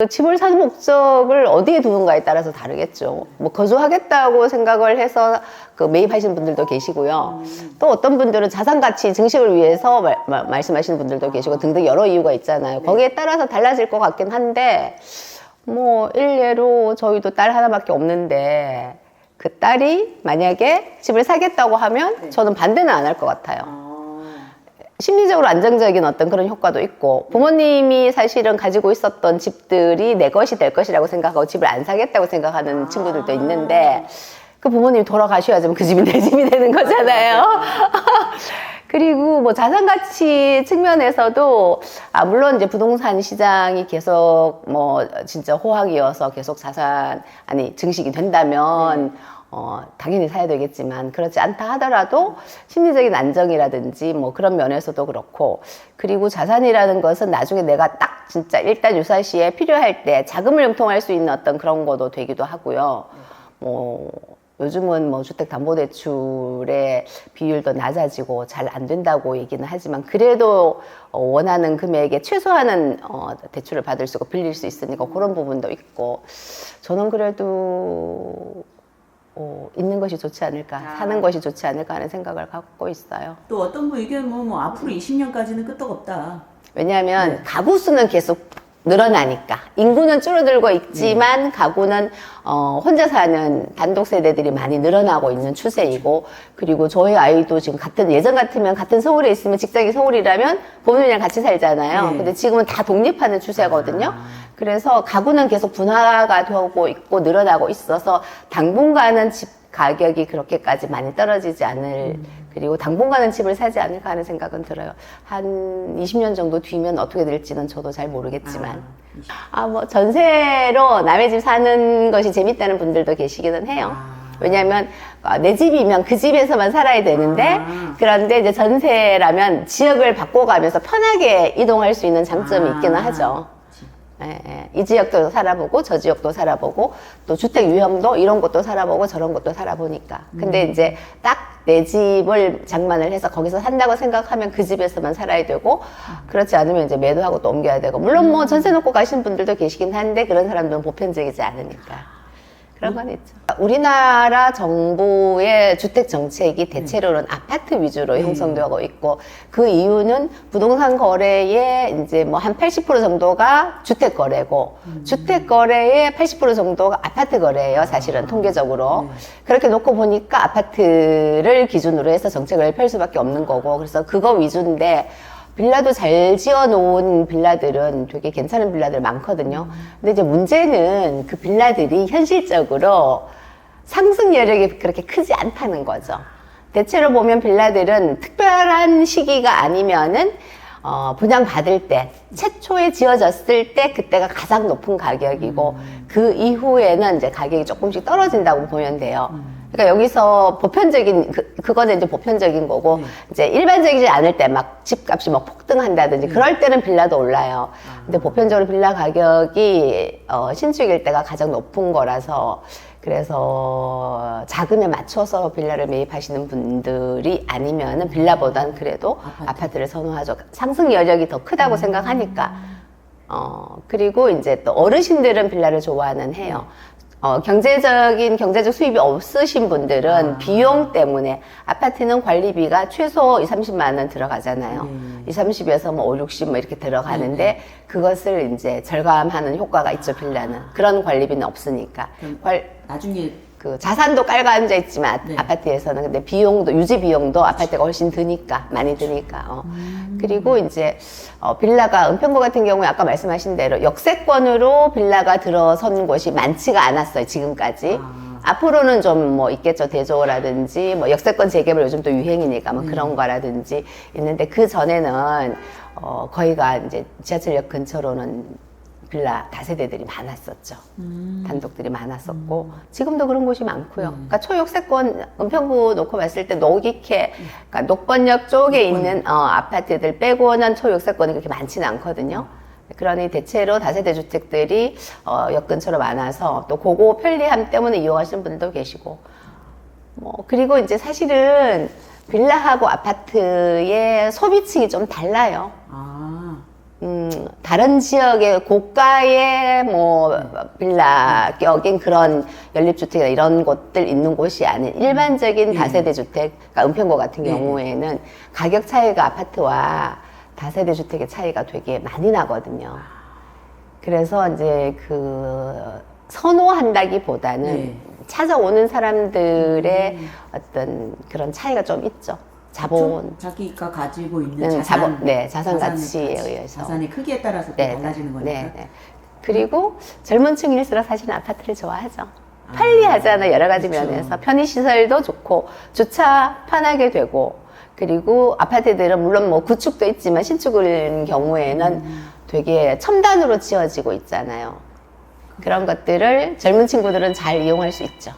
그 집을 사는 목적을 어디에 두는가에 따라서 다르겠죠. 뭐 거주하겠다고 생각을 해서 그 매입하시는 분들도 계시고요. 또 어떤 분들은 자산 가치 증식을 위해서 말씀하시는 분들도 계시고 등등 여러 이유가 있잖아요. 거기에 따라서 달라질 것 같긴 한데, 뭐 일례로 저희도 딸 하나밖에 없는데 그 딸이 만약에 집을 사겠다고 하면 저는 반대는 안 할 것 같아요. 심리적으로 안정적인 어떤 그런 효과도 있고, 부모님이 사실은 가지고 있었던 집들이 내 것이 될 것이라고 생각하고 집을 안 사겠다고 생각하는 친구들도 있는데, 그 부모님이 돌아가셔야지만 그 집이 내 집이 되는 거잖아요. 그리고 뭐 자산 가치 측면에서도, 물론 이제 부동산 시장이 계속 뭐 진짜 호황이어서 계속 증식이 된다면 당연히 사야 되겠지만, 그렇지 않다 하더라도 심리적인 안정이라든지 뭐 그런 면에서도 그렇고, 그리고 자산이라는 것은 나중에 내가 딱 진짜 일단 유사시에 필요할 때 자금을 융통할 수 있는 어떤 그런 것도 되기도 하고요. 뭐 요즘은 뭐 주택담보대출의 비율도 낮아지고 잘 안 된다고 얘기는 하지만, 그래도 원하는 금액의 최소한은 대출을 받을 수 있고 빌릴 수 있으니까 그런 부분도 있고, 저는 그래도 있는 것이 좋지 않을까, 사는 것이 좋지 않을까 하는 생각을 갖고 있어요. 또 어떤 분 의견은 뭐 앞으로 20년까지는 끄떡없다. 왜냐하면 가구 수는 계속 늘어나니까. 인구는 줄어들고 있지만 가구는 혼자 사는 단독 세대들이 많이 늘어나고 있는 추세이고, 그리고 저희 아이도 지금 예전 같으면 같은 서울에 있으면 직장이 서울이라면 부모님이랑 같이 살잖아요. 근데 지금은 다 독립하는 추세거든요. 그래서 가구는 계속 분화가 되고 있고 늘어나고 있어서 당분간은 집 가격이 그렇게까지 많이 떨어지지 않을, 그리고 당분간은 집을 사지 않을까 하는 생각은 들어요. 한 20년 정도 뒤면 어떻게 될지는 저도 잘 모르겠지만. 뭐 전세로 남의 집 사는 것이 재밌다는 분들도 계시기는 해요. 왜냐하면 내 집이면 그 집에서만 살아야 되는데, 그런데 이제 전세라면 지역을 바꿔가면서 편하게 이동할 수 있는 장점이 있기는 하죠. 이 지역도 살아보고 저 지역도 살아보고 또 주택 유형도 이런 것도 살아보고 저런 것도 살아보니까. 근데 이제 딱 내 집을 장만을 해서 거기서 산다고 생각하면 그 집에서만 살아야 되고, 그렇지 않으면 이제 매도하고 또 옮겨야 되고, 물론 뭐 전세 놓고 가시는 분들도 계시긴 한데 그런 사람들은 보편적이지 않으니까 그런 건 있죠. 우리나라 정부의 주택 정책이 대체로는 아파트 위주로 형성되고 있고, 그 이유는 부동산 거래의 이제 뭐 한 80% 정도가 주택 거래고, 주택 거래의 80% 정도가 아파트 거래예요, 사실은 통계적으로. 그렇게 놓고 보니까 아파트를 기준으로 해서 정책을 펼 수밖에 없는 거고, 그래서 그거 위주인데, 빌라도 잘 지어놓은 빌라들은 되게 괜찮은 빌라들 많거든요. 근데 이제 문제는 그 빌라들이 현실적으로 상승 여력이 그렇게 크지 않다는 거죠. 대체로 보면 빌라들은 특별한 시기가 아니면은 분양받을 때, 최초에 지어졌을 때 그때가 가장 높은 가격이고, 그 이후에는 이제 가격이 조금씩 떨어진다고 보면 돼요. 그러니까 여기서 보편적인, 그거는 이제 보편적인 거고, 이제 일반적이지 않을 때 막 집값이 막 폭등한다든지 그럴 때는 빌라도 올라요. 근데 보편적으로 빌라 가격이 신축일 때가 가장 높은 거라서, 그래서 자금에 맞춰서 빌라를 매입하시는 분들이 아니면은 빌라보단 그래도 아파트를 선호하죠. 상승 여력이 더 크다고 생각하니까. 그리고 이제 또 어르신들은 빌라를 좋아는 해요. 경제적 수입이 없으신 분들은 비용 때문에, 아파트는 관리비가 최소 20-30만 원 들어가잖아요. 20-30에서 뭐 50-60 뭐 이렇게 들어가는데, 그것을 이제 절감하는 효과가 있죠, 빌라는. 그런 관리비는 없으니까. 나중에 그 자산도 깔고 앉아 있지만 아파트에서는, 근데 비용도, 유지 비용도 아파트가 훨씬 드니까, 많이 드니까. 그리고 이제 빌라가, 은평구 같은 경우에 아까 말씀하신 대로 역세권으로 빌라가 들어선 곳이 많지가 않았어요, 지금까지. 앞으로는 좀 뭐 있겠죠. 대조라든지 뭐 역세권 재개발 요즘 또 유행이니까 뭐 그런 거라든지 있는데, 그 전에는 거기가 이제 지하철역 근처로는 빌라 다세대들이 많았었죠. 단독들이 많았었고, 지금도 그런 곳이 많고요. 그러니까 초역세권, 은평구 놓고 봤을 때 노기캐, 그러니까 녹번역 쪽에 있는 아파트들 빼고는 초역세권이 그렇게 많지는 않거든요. 그러니 대체로 다세대 주택들이 역 근처로 많아서, 또 그거 편리함 때문에 이용하시는 분들도 계시고, 뭐 그리고 이제 사실은 빌라하고 아파트의 소비층이 좀 달라요. 다른 지역의 고가의 뭐 빌라 격인 그런 연립주택이나 이런 곳들 있는 곳이 아닌 일반적인 다세대 주택, 그러니까 은평구 같은 네. 경우에는 가격 차이가 아파트와 다세대 주택의 차이가 되게 많이 나거든요. 그래서 이제 선호한다기보다는 네. 찾아오는 사람들의 어떤 그런 차이가 좀 있죠. 자본. 자기가 가지고 있는 네, 자산, 자산 가치에 의해서. 자산의 크기에 따라서 또 달라지는 거니까. 네. 그리고 젊은 층일수록 사실은 아파트를 좋아하죠. 편리하잖아요. 여러 가지 그렇죠. 면에서. 편의시설도 좋고, 주차 편하게 되고, 그리고 아파트들은 물론 뭐 구축도 있지만 신축인 경우에는 되게 첨단으로 지어지고 있잖아요. 그런 것들을 젊은 친구들은 잘 이용할 수 있죠.